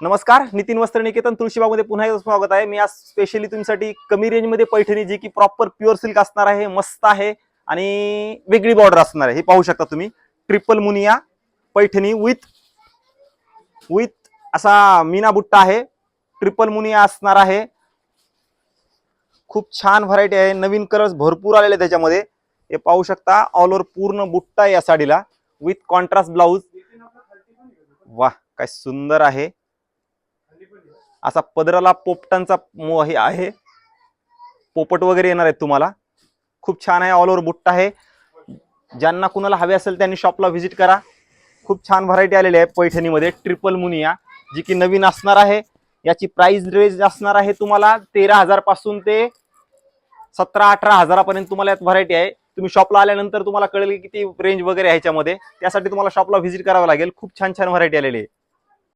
नमस्कार, नितीन वस्त्र निकेतन तुळशीबागमध्ये पुन्हा एकदा स्वागत आहे. मी आज स्पेशली तुमच्यासाठी कमी रेंज मध्ये पैठणी जी की प्रॉपर प्युअर सिल्क असणार आहे, मस्त आहे आणि वेगळी बॉर्डर असणार आहे. हे पाहू शकता तुम्ही, ट्रिपल मुनिया पैठणी विथ असा मीना बुट्टा आहे. ट्रिपल मुनिया असणार आहे. खूप छान व्हरायटी आहे. नवीन कलर्स भरपूर आलेले त्याच्यामध्ये. हे पाहू शकता, ऑल ओव्हर पूर्ण बुट्टा आहे या साडीला विथ कॉन्ट्रास्ट ब्लाउज. वाह, काय सुंदर आहे. असा पदराला पोपटांचा हे आहे, पोपट वगैरे येणार आहेत तुम्हाला. खूप छान आहे, ऑल ओव्हर बुट्टा आहे. ज्यांना कुणाला हवे असेल त्यांनी शॉपला व्हिजिट करा. खूप छान व्हरायटी आलेली आहे पैठणीमध्ये. ट्रिपल मुनिया जी की नवीन असणार आहे. याची प्राइस रेंज असणार आहे तुम्हाला 13,000 पासून ते 17-18 हजारापर्यंत तुम्हाला यात व्हरायटी आहे. तुम्ही शॉपला आल्यानंतर तुम्हाला कळेल किती रेंज वगैरे आहे ह्याच्यामध्ये. त्यासाठी तुम्हाला शॉपला व्हिजिट करावं लागेल. खूप छान छान व्हरायटी आलेली आहे.